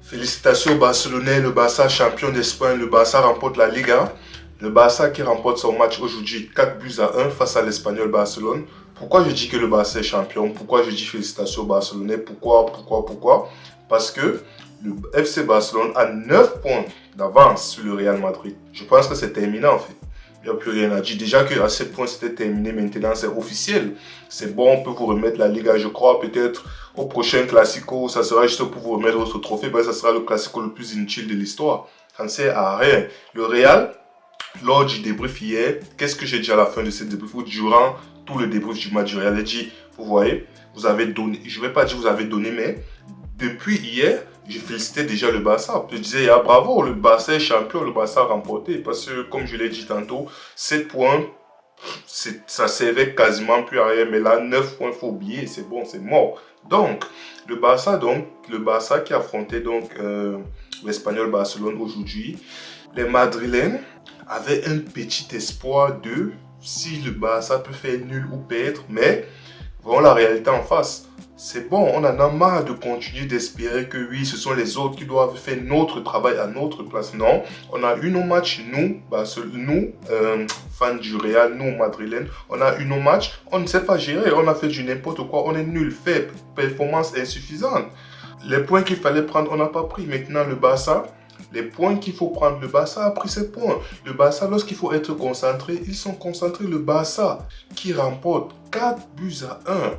Félicitations aux Barcelonais, le Barça champion d'Espagne, le Barça remporte la Liga. Le Barça qui remporte son match aujourd'hui 4-1 face à l'Espagnol Barcelone. Pourquoi je dis que le Barça est champion? Pourquoi je dis félicitations aux Barcelonais? Pourquoi? Parce que le FC Barcelone a 9 points d'avance sur le Real Madrid. Je pense que c'est terminé en fait. Il n'y a plus rien à dire. Déjà qu'à ce point c'était terminé, maintenant c'est officiel. C'est bon, on peut vous remettre la Liga, je crois. Peut-être au prochain Classico, ça sera juste pour vous remettre votre trophée. Ben, ça sera le Classico le plus inutile de l'histoire. Ça ne sert à rien. Le Real, lors du débrief hier, qu'est-ce que j'ai dit à la fin de ce débrief ou durant tout le débrief du match du Real? J'ai dit, vous voyez, vous avez donné, je ne vais pas dire vous avez donné, mais depuis hier, je félicitais déjà le Barça. Je disais, ah, bravo, le Barça est champion, le Barça a remporté. Parce que, comme je l'ai dit tantôt, 7 points, ça servait quasiment plus à rien. Mais là, 9 points, il faut oublier, c'est bon, c'est mort. Donc, le Barça qui affrontait l'Espagnol Barcelone aujourd'hui, les Madrilènes avaient un petit espoir de si le Barça peut faire nul ou perdre, mais voyons la réalité en face. C'est bon, on en a marre de continuer d'espérer que oui, ce sont les autres qui doivent faire notre travail à notre place. Non, on a eu nos matchs, nous, fans du Real, nous, Madrilènes, on a eu nos matchs, on ne sait pas gérer, on a fait du n'importe quoi, on est nul, faible, performance insuffisante. Les points qu'il fallait prendre, on n'a pas pris. Maintenant, le Barça, les points qu'il faut prendre, le Barça a pris ses points. Le Barça, lorsqu'il faut être concentré, ils sont concentrés. Le Barça qui remporte 4-1,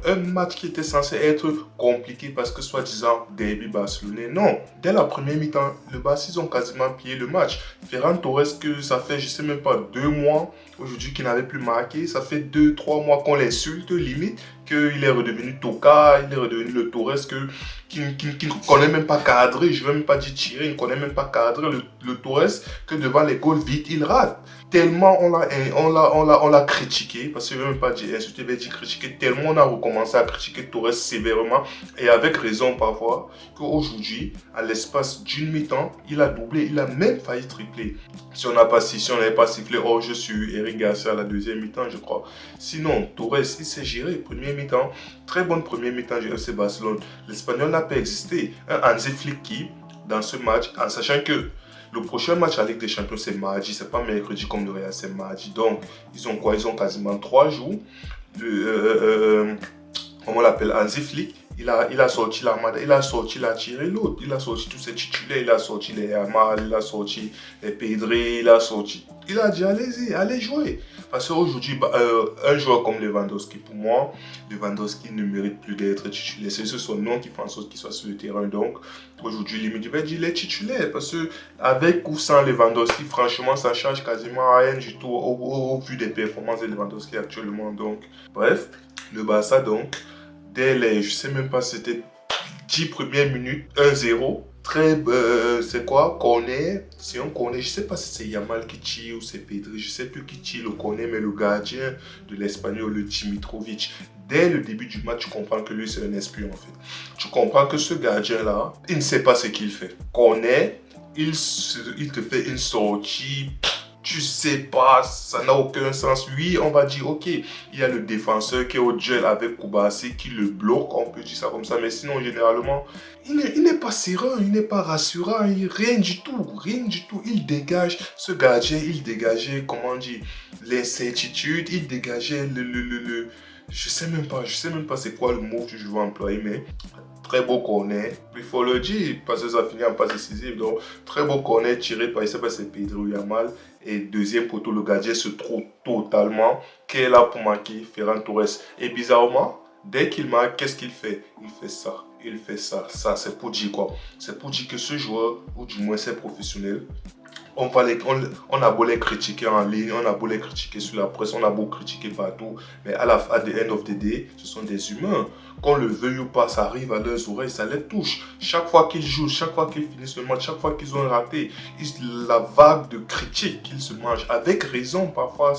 un match qui était censé être compliqué parce que soi-disant derby barcelonais. Non, dès la première mi-temps, le Barça, ils ont quasiment plié le match. Ferran Torres, que ça fait, je sais même pas, 2 mois aujourd'hui qu'il n'avait plus marqué. Ça fait 2-3 mois qu'on l'insulte, limite, qu'il est redevenu Toca, il est redevenu le Torres qui ne connaît même pas cadrer, je ne vais même pas dire tirer, il ne connaît même pas cadrer le Torres, que devant les goals vite, il rate. Tellement on l'a critiqué, parce que je ne vais même pas dire insulter, je vais dire critiquer, tellement on a recommencé à critiquer Torres sévèrement, et avec raison parfois, qu'aujourd'hui, à l'espace d'une mi-temps, il a doublé, il a même failli tripler. Si on n'avait pas sifflé, oh je suis Eric Garcia à la deuxième mi-temps, je crois. Sinon, Torres, il s'est géré, première mi-temps, très bonne première mi-temps du FC Barcelone. L'Espagnol n'a pas existé. Un Hansi Flick qui, dans ce match, en sachant que le prochain match à Ligue des Champions, c'est mardi, c'est pas mercredi comme le Real, c'est mardi. Donc, ils ont quoi? Ils ont quasiment 3 jours. Comment on l'appelle? Hansi Flick. Il a sorti l'Armada, il a sorti la tiré l'autre, il a sorti tous ses titulaires, il a sorti les Yamal, il a sorti les Pedri, il a dit allez-y, allez jouer. Parce qu'aujourd'hui, un joueur comme Lewandowski, pour moi, Lewandowski ne mérite plus d'être titulaire. C'est son nom qui fait en sorte qu'il soit sur le terrain. Donc, aujourd'hui, il est titulaire. Parce que avec ou sans Lewandowski, franchement, ça change quasiment rien du tout au vu des performances de Lewandowski actuellement. Donc, bref, le Barça, donc, dès les, je sais même pas si c'était 10 premières minutes, 1-0. C'est quoi? Corner. Si on connaît, je sais pas si c'est Yamal qui tire ou c'est Pedri, je sais plus qui tire le corner, mais le gardien de l'Espagnol, le Dimitrovic, dès le début du match, tu comprends que lui c'est un espion en fait. Tu comprends que ce gardien-là, il ne sait pas ce qu'il fait. Corner, il te fait une sortie. Tu sais pas, ça n'a aucun sens. Oui, on va dire, ok, il y a le défenseur qui est au duel avec Koubassi qui le bloque, on peut dire ça comme ça, mais sinon, généralement, il n'est pas serein, il n'est pas rassurant, rien du tout. Il dégage, ce gardien, il dégageait, comment dire, l'incertitude, il dégageait je sais même pas c'est quoi le mot que je veux employer, mais très beau corner, il faut le dire, parce que ça finit en passe décisive. Donc, très beau corner tiré par, je sais pas, c'est Pedro Yamal. Et deuxième poteau, le gardien se trouve totalement. Qui est là pour marquer? Ferran Torres. Et bizarrement, dès qu'il marque, qu'est-ce qu'il fait? Il fait ça. Il fait ça. Ça, c'est pour dire quoi? C'est pour dire que ce joueur, ou du moins c'est professionnel, on a beau les critiquer en ligne, on a beau les critiquer sur la presse, on a beau critiquer partout, mais à the end of the day, ce sont des humains. Qu'on le veuille ou pas, ça arrive à leurs oreilles, ça les touche. Chaque fois qu'ils jouent, chaque fois qu'ils finissent le match, chaque fois qu'ils ont raté, la vague de critiques qu'ils se mangent, avec raison parfois,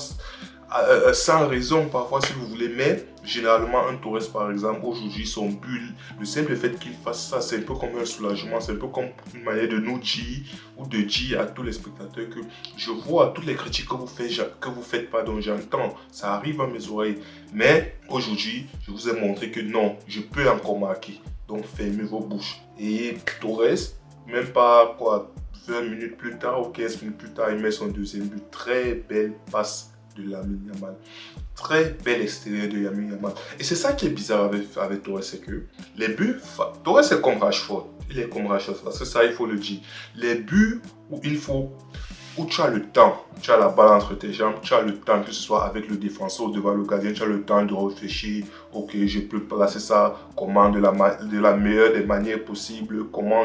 sans raison parfois si vous voulez, mais généralement un Torres par exemple, aujourd'hui son but, le simple fait qu'il fasse ça, c'est un peu comme un soulagement, c'est un peu comme une manière de nous dire ou de dire à tous les spectateurs que je vois toutes les critiques que vous faites pardon, j'entends, ça arrive à mes oreilles, mais aujourd'hui je vous ai montré que non, je peux encore marquer, donc fermez vos bouches. Et Torres, même pas quoi, 20 minutes plus tard ou 15 minutes plus tard, il met son deuxième but. Très belle passe de Lamine Yamal. Très bel extérieur de Lamine Yamal. Et c'est ça qui est bizarre avec Torres, c'est que les buts, Torres c'est comme Rashford. Il est comme Rashford, parce que ça, il faut le dire. Les buts où il faut, où tu as le temps, tu as la balle entre tes jambes, tu as le temps, que ce soit avec le défenseur devant le gardien, tu as le temps de réfléchir, ok, je peux placer ça, comment de la meilleure des manières possibles, comment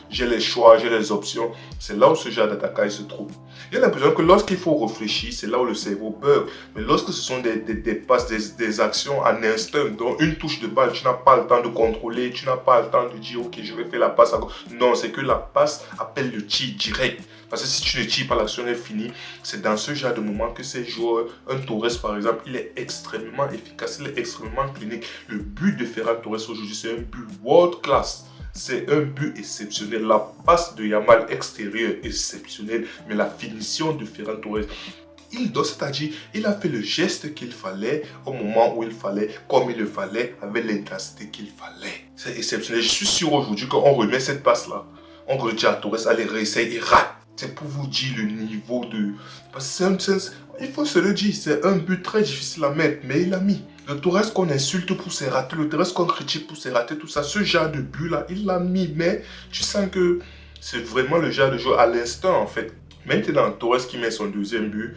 j'ai les choix, j'ai les options. C'est là où ce genre d'attaquant se trouve. Il y a l'impression que lorsqu'il faut réfléchir, c'est là où le cerveau bug. Mais lorsque ce sont des passes, des actions en instinct, donc une touche de balle, tu n'as pas le temps de contrôler, tu n'as pas le temps de dire, ok, je vais faire la passe à gauche. Non, c'est que la passe appelle le tir direct. Parce que si tu ne tires pas, l'action est finie. C'est dans ce genre de moment que ces joueurs, un Torres par exemple, il est extrêmement efficace, il est extrêmement clinique. Le but de Ferran Torres aujourd'hui, c'est un but world class. C'est un but exceptionnel. La passe de Yamal extérieur exceptionnelle, mais la finition de Ferran Torres, c'est-à-dire, il a fait le geste qu'il fallait au moment où il fallait, comme il le fallait, avec l'intensité qu'il fallait. C'est exceptionnel. Je suis sûr aujourd'hui qu'on remet cette passe-là. On redit à Torres, allez, réessaye et rate. C'est pour vous dire le niveau de... Parce que il faut se le dire, c'est un but très difficile à mettre, mais il l'a mis. Le Torres qu'on insulte pour ses ratés, le Torres qu'on critique pour ses ratés, tout ça, ce genre de but-là, il l'a mis. Mais tu sens que c'est vraiment le genre de jeu à l'instant, en fait. Maintenant, Torres qui met son deuxième but,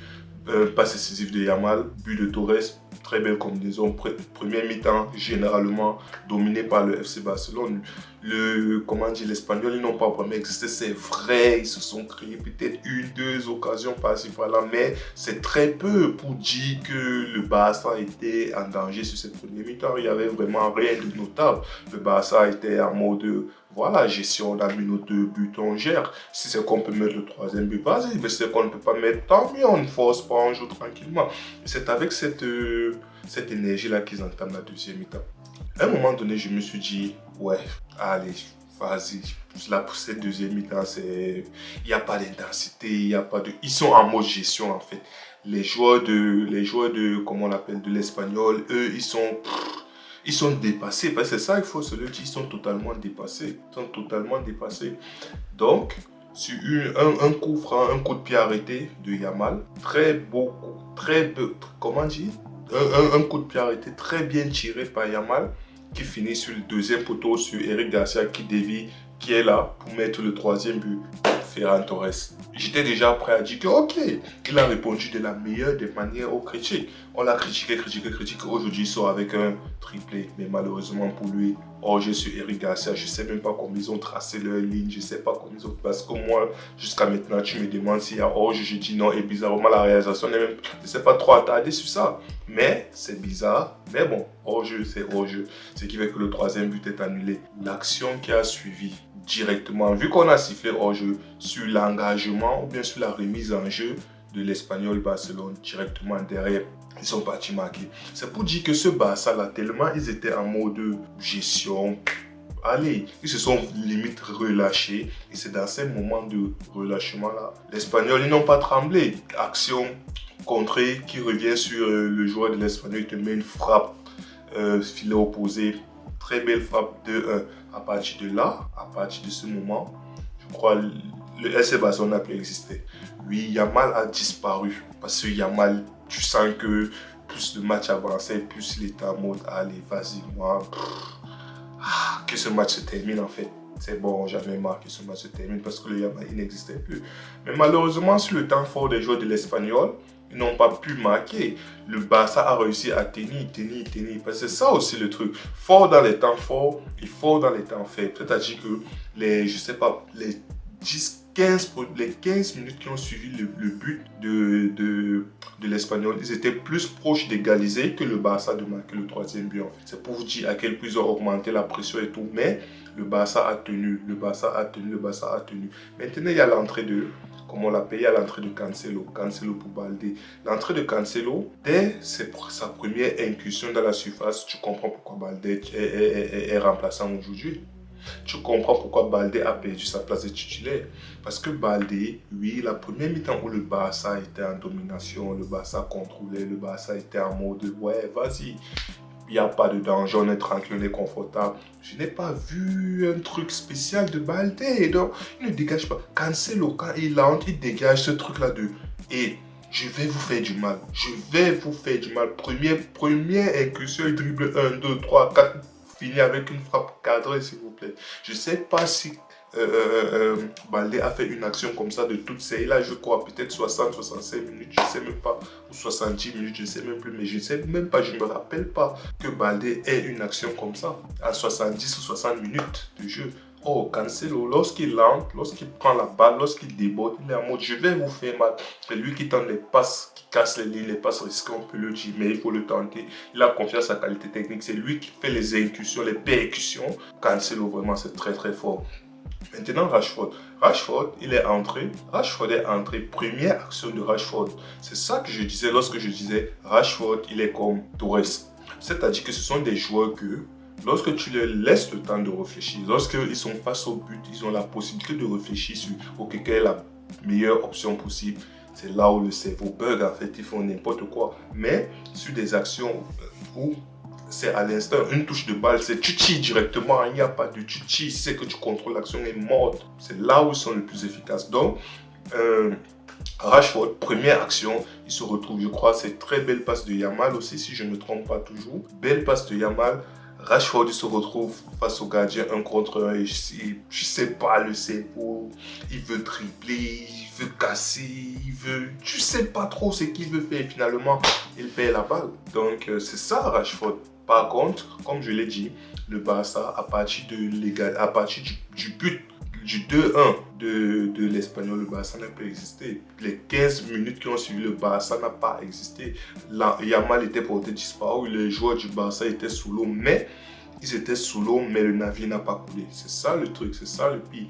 passe décisif de Yamal, but de Torres, très belle combinaison. Première mi-temps, généralement dominé par le FC Barcelone. L'Espagnol, ils n'ont pas vraiment existé, c'est vrai. Ils se sont créés peut-être une, deux occasions par-ci par-là, mais c'est très peu pour dire que le Barça était en danger sur cette première mi-temps. Il n'y avait vraiment rien de notable. Le Barça était en mode, voilà, gestion d'un minute de but, on gère. Si c'est qu'on peut mettre le troisième but, vas-y. Mais si c'est qu'on ne peut pas mettre, tant mieux, on ne force pas, on joue tranquillement. C'est avec cette énergie-là qu'ils entament la deuxième mi-temps. À un moment donné, je me suis dit, ouais, allez, vas-y. Là, pour cette deuxième mi-temps, il n'y a pas d'intensité, il n'y a pas de... Ils sont en mode gestion, en fait. Les joueurs de comment on l'appelle, de l'Espagnol, eux, ils sont dépassés. Parce que c'est ça, il faut se le dire, ils sont totalement dépassés. Ils sont totalement dépassés. Donc, sur un coup franc, un coup de pied arrêté de Yamal, très beau, comment dire, un coup de pied arrêté très bien tiré par Yamal, qui finit sur le deuxième poteau sur Eric Garcia qui dévie, qui est là pour mettre le troisième but, Ferran Torres. J'étais déjà prêt à dire que ok, il a répondu de la meilleure des manières aux critiques. On l'a critiqué. Aujourd'hui, il sort avec un triplé, mais malheureusement pour lui, hors-jeu sur Eric Garcia, je ne sais même pas comment ils ont tracé leur ligne, je ne sais pas comment ils ont... Parce que moi, jusqu'à maintenant, tu me demandes s'il y a hors-jeu, je dis non, et bizarrement, la réalisation n'est même... Je ne sais pas trop attardé sur ça. Mais c'est bizarre, mais bon, hors-jeu, c'est hors-jeu. Ce qui fait que le troisième but est annulé. L'action qui a suivi directement, vu qu'on a sifflé hors-jeu sur l'engagement ou bien sur la remise en jeu de l'Espagnol Barcelone directement derrière, ils sont partis marquer. C'est pour dire que ce Barça-là, tellement ils étaient en mode gestion, allez, ils se sont limite relâchés. Et c'est dans ces moments de relâchement-là, l'Espagnol, ils n'ont pas tremblé. Action contrée qui revient sur le joueur de l'Espagnol, il te met une frappe filet opposé. Très belle frappe de 1. À partir de là, à partir de ce moment, je crois le FC Barcelone n'a plus existé. Oui, Yamal a disparu. Parce que Yamal, tu sens que plus le match avançait, plus il était en mode, allez, vas-y, moi, que ce match se termine en fait. C'est bon, j'avais marre que ce match se termine parce que le Yamal, il n'existait plus. Mais malheureusement, sur le temps fort des joueurs de l'Espagnol, ils n'ont pas pu marquer. Le Barça a réussi à tenir. Parce que c'est ça aussi le truc. Fort dans les temps forts et fort dans les temps faibles. C'est-à-dire que les 15 minutes qui ont suivi le but de l'Espagnol, ils étaient plus proches d'égaliser que le Barça de marquer le troisième but. En fait. C'est pour vous dire à quel point ils ont augmenté la pression et tout. Mais le Barça a tenu. Maintenant, il y a l'entrée de... Comme on l'a payé à l'entrée de Cancelo pour Baldé. L'entrée de Cancelo, dès sa première incursion dans la surface, tu comprends pourquoi Baldé est remplaçant aujourd'hui. Tu comprends pourquoi Baldé a perdu sa place de titulaire. Parce que Baldé, oui, la première mi-temps où le Barça était en domination, le Barça contrôlait, le Barça était en mode ouais, vas-y. il n'y a pas de danger, on est tranquille, on est confortable. Je n'ai pas vu un truc spécial de Baldé. Donc, il ne dégage pas. Cancelo, quand il entre, il dégage ce truc-là de... Et je vais vous faire du mal. Je vais vous faire du mal. Première incursion, il dribble 1, 2, 3, 4. Fini avec une frappe cadrée, s'il vous plaît. Je ne sais pas si Baldé a fait une action comme ça de toute série. Là, je crois peut-être 60, 65 minutes, je ne sais même pas. Ou 70 minutes, je ne sais même plus. Mais je ne sais même pas, je ne me rappelle pas que Baldé ait une action comme ça. À 70 ou 60 minutes de jeu. Oh, Cancelo, lorsqu'il entre, lorsqu'il prend la balle, lorsqu'il déborde, il est en mode je vais vous faire mal. C'est lui qui tente les passes, qui casse les lignes, les passes risquées, on peut le dire, mais il faut le tenter. Il a confiance à sa qualité technique. C'est lui qui fait les incursions, les percussions. Cancelo, vraiment, c'est très très fort. Maintenant, Rashford. Rashford, il est entré. Rashford est entré. Première action de Rashford. C'est ça que je disais lorsque je disais Rashford, il est comme Torres. C'est-à-dire que ce sont des joueurs que, lorsque tu leur laisses le temps de réfléchir, lorsqu'ils sont face au but, ils ont la possibilité de réfléchir sur OK, quelle est la meilleure option possible. C'est là où le cerveau bug, en fait, ils font n'importe quoi. Mais sur des actions où c'est à l'instant, une touche de balle, c'est tu tires directement, il n'y a pas de tu tires, c'est que tu contrôles l'action est morte. C'est là où ils sont les plus efficaces. Donc, Rashford, première action, il se retrouve, je crois, c'est très belle passe de Yamal aussi, si je ne me trompe pas toujours. Belle passe de Yamal. Rashford, il se retrouve face au gardien 1 contre 1 et je sais pas le cerveau, il veut dribbler, il veut casser, il veut... Tu sais pas trop ce qu'il veut faire finalement, il perd la balle. Donc c'est ça Rashford. Par contre, comme je l'ai dit, le Barça, à partir du but du 2-1 de l'Espagnol, le Barça n'a pas existé. Les 15 minutes qui ont suivi, le Barça n'a pas existé. Là, Yamal était porté disparu, les joueurs du Barça étaient sous l'eau, mais ils étaient sous l'eau, mais le navire n'a pas coulé. C'est ça le truc, c'est ça le pire.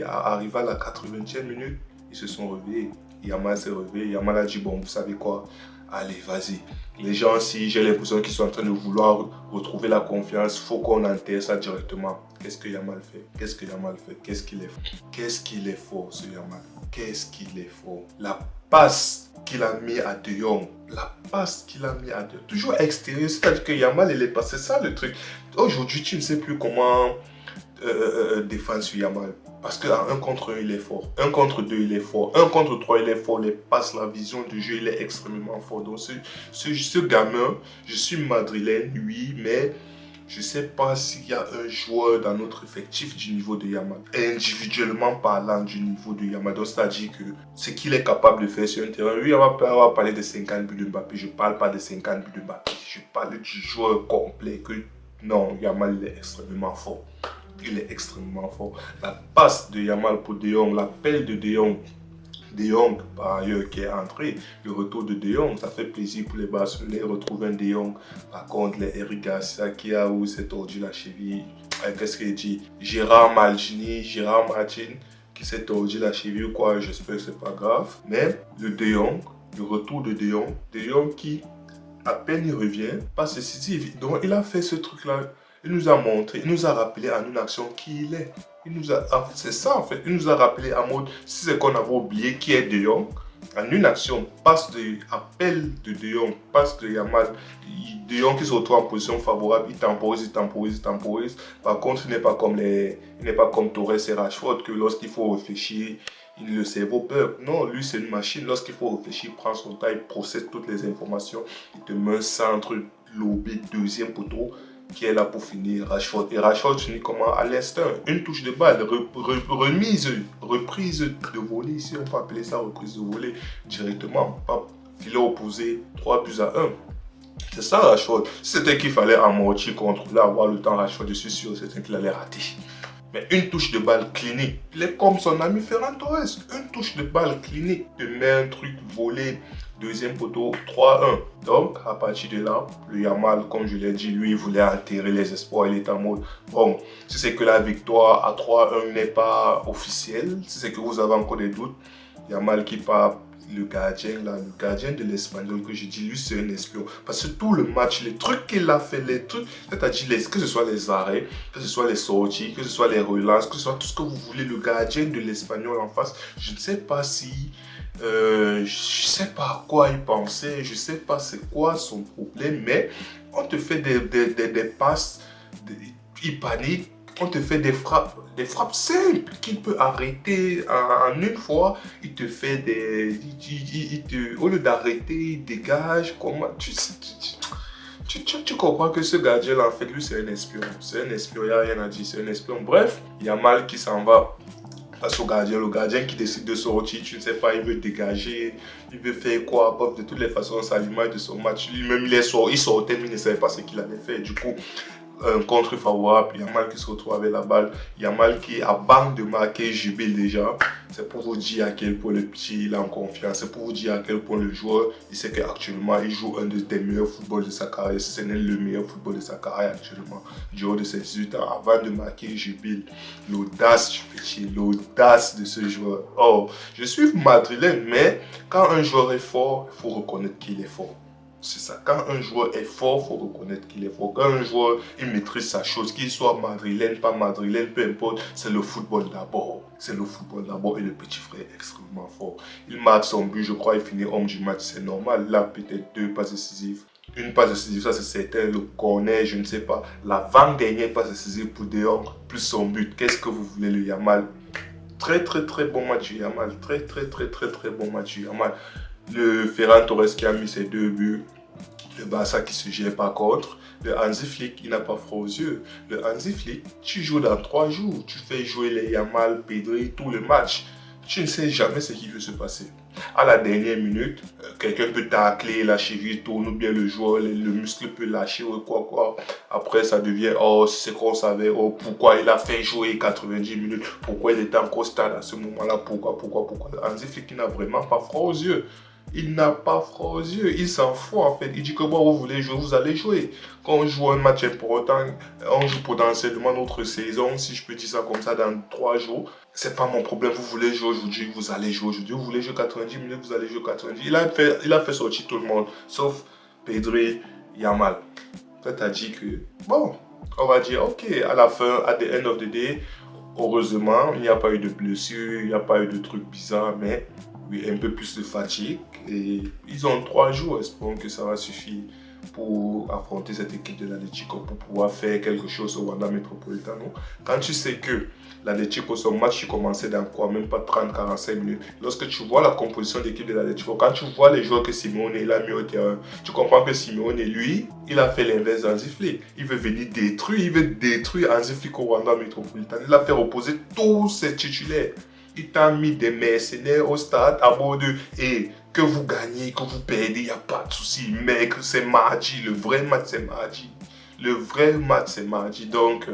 Arrivé à la 80e minute, ils se sont réveillés. Yamal s'est réveillé, Yamal a dit, bon, vous savez quoi, allez, vas-y. Les gens, si j'ai l'impression qu'ils sont en train de vouloir retrouver la confiance, il faut qu'on enterre ça directement. Qu'est-ce que Yamal fait? Qu'est-ce que Yamal fait? Qu'est-ce qu'il est fort? Qu'est-ce qu'il est fort, ce Yamal? Qu'est-ce qu'il est fort? La passe qu'il a mis à De Jong. La passe qu'il a mis à De Jong. Toujours extérieur, c'est-à-dire que Yamal, il est passé. C'est ça le truc. Aujourd'hui, tu ne sais plus comment défendre sur Yamal. Parce qu'à 1 contre 1, il est fort. 1 contre 2, il est fort. 1 contre 3, il est fort. Les passes, la vision du jeu, il est extrêmement fort. Donc, ce gamin, je suis madrilène, oui, mais je ne sais pas s'il y a un joueur dans notre effectif du niveau de Yamal. Individuellement parlant du niveau de Yamal. Donc, c'est-à-dire que ce qu'il est capable de faire sur un terrain, oui, on va parler de 50 buts de Mbappé. Je ne parle pas de 50 buts de Mbappé. Je parle du joueur complet. Non, Yamal, il est extrêmement fort. Il est extrêmement fort. La passe de Yamal pour De Jong, l'appel de De Jong. De Jong, par ailleurs, qui est entré. Le retour de De Jong, ça fait plaisir pour les Barcelonais. Retrouver un De Jong. Par contre, les Eric Garcia qui a où s'est tordu la cheville. Qu'est-ce qu'il dit? Gérard Martin, qui s'est tordu la cheville ou quoi. J'espère que c'est pas grave. Mais le De Jong, le retour de De Jong qui, à peine il revient, passe décisif. Donc, il a fait ce truc-là. Il nous a montré, il nous a rappelé en une action qui il est. C'est ça en fait, il nous a rappelé en mode, si c'est qu'on avait oublié qui est De Jong, en une action, appel de De Jong, passe de Yamal, De Jong qui se retrouve en position favorable, il temporise. Par contre, il n'est pas comme Torres et Rashford que lorsqu'il faut réfléchir, le cerveau peur. Non, lui c'est une machine, lorsqu'il faut réfléchir, il prend son temps, il processe toutes les informations, il te met un centre lobé, deuxième poteau, qui est là pour finir Rashford. Et Rashford finit comment? À l'instant, une touche de balle, reprise de volée, si on peut appeler ça reprise de volée, directement, pas filet opposé, 3 buts à 1. C'est ça Rashford. Si c'était qu'il fallait amortir, contrôler, avoir le temps Rashford, je suis sûr c'était qu'il allait rater. Mais une touche de balle clinique, il est comme son ami Ferran Torres. Une touche de balle clinique, te met un truc volé, deuxième poteau, 3-1. Donc, à partir de là, le Yamal, comme je l'ai dit, lui, il voulait enterrer les espoirs. Il est en mode, bon, si c'est que la victoire à 3-1 n'est pas officielle, si c'est que vous avez encore des doutes, Yamal qui part. Le gardien de l'Espagnol que j'ai dit, lui c'est un espion. Parce que tout le match, les trucs qu'il a fait, c'est-à-dire que ce soit les arrêts, que ce soit les sorties, que ce soit les relances, que ce soit tout ce que vous voulez, le gardien de l'Espagnol en face, je ne sais pas si... je sais pas à quoi il pensait, je sais pas c'est quoi son problème, mais On te fait des passes, il panique, on te fait des frappes simples qu'il peut arrêter en une fois. Il te fait au lieu d'arrêter, il dégage. Comment tu comprends que ce gardien-là, en fait, lui, c'est un espion. C'est un espion, il n'y a rien à dire, c'est un espion. Bref, il y a Mal qui s'en va face au gardien. Le gardien qui décide de sortir, tu ne sais pas, il veut dégager, il veut faire quoi. Bref, de toutes les façons, c'est à l'image de son match. Lui-même, il sortait, mais il ne savait pas ce qu'il allait faire. Du coup, un contre favorable, Yamal qui se retrouve avec la balle, Yamal qui avant de marquer jubile déjà. C'est pour vous dire à quel point le petit il est en confiance, c'est pour vous dire à quel point le joueur il sait qu'actuellement il joue un des meilleurs footballs de sa carrière, ce n'est le meilleur football de sa carrière actuellement. Du haut de ses 18 ans, avant de marquer jubile, l'audace du petit, l'audace de ce joueur. Oh, je suis madrilène, mais quand un joueur est fort, il faut reconnaître qu'il est fort. C'est ça. Quand un joueur est fort, il faut reconnaître qu'il est fort. Quand un joueur il maîtrise sa chose, qu'il soit madrilène, pas madrilène, peu importe, c'est le football d'abord. C'est le football d'abord et le petit frère est extrêmement fort. Il marque son but, je crois, il finit homme du match, c'est normal. Là, peut-être 2 passes décisives. Une passe décisive, ça c'est certain, le corner, je ne sais pas. L'avant-dernière passe décisive pour De Jong, plus son but. Qu'est-ce que vous voulez, le Yamal? Très bon match du Yamal. Très bon match du Yamal. Le Ferran Torres qui a mis ses 2 buts. Le Barça qui se gère par contre. Le Hansi Flick, il n'a pas froid aux yeux. Le Hansi Flick, tu joues dans 3 jours. Tu fais jouer les Yamal, Pedri, tout le match. Tu ne sais jamais ce qui peut se passer. À la dernière minute, quelqu'un peut tacler, la cheville tourne ou bien le joueur, le muscle peut lâcher ou quoi. Après, ça devient, oh, c'est qu'on savait, oh, pourquoi il a fait jouer 90 minutes, pourquoi il était encore stade à ce moment-là, pourquoi. Hansi Flick, il n'a vraiment pas froid aux yeux. Il n'a pas froid aux yeux, il s'en fout en fait. Il dit que bon, vous voulez jouer, vous allez jouer. Quand on joue un match important, on joue potentiellement notre saison, si je peux dire ça comme ça, dans 3 jours. C'est pas mon problème, vous voulez jouer aujourd'hui, vous allez jouer aujourd'hui. Vous voulez jouer 90 minutes, vous allez jouer 90. Il a fait sortir tout le monde, sauf Pedri, Yamal. Ça t'a dit que, bon, on va dire, ok, à la fin, at the end of the day, heureusement, il n'y a pas eu de blessure, il n'y a pas eu de trucs bizarres, mais oui, un peu plus de fatigue. Et ils ont 3 jours, espérons que ça va suffire pour affronter cette équipe de l'Atlético, pour pouvoir faire quelque chose au Wanda Metropolitano. Quand tu sais que l'Atlético, son match commençait dans quoi, même pas 30-45 minutes. Lorsque tu vois la composition de l'équipe de l'Atlético, quand tu vois les joueurs que Simeone il a mis au terrain, tu comprends que Simeone, lui, il a fait l'inverse d'Hansi Flick. Il veut venir détruire, il veut détruire Hansi Flick au Wanda Metropolitano. Il a fait reposer tous ses titulaires. Il t'a mis des mercenaires au stade à bord de et que vous gagnez, que vous perdez, il n'y a pas de souci. Mec, c'est mardi. Le vrai match, c'est mardi. Le vrai match, c'est mardi. Donc,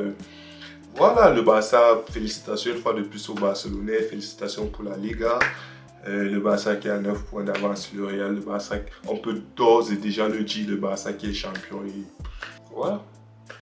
voilà, le Barça, félicitations une fois de plus au Barcelonais. Félicitations pour la Liga. Le Barça qui a 9 points d'avance sur le Real. Le Barça, on peut d'ores et déjà le dire, le Barça qui est champion. Et voilà.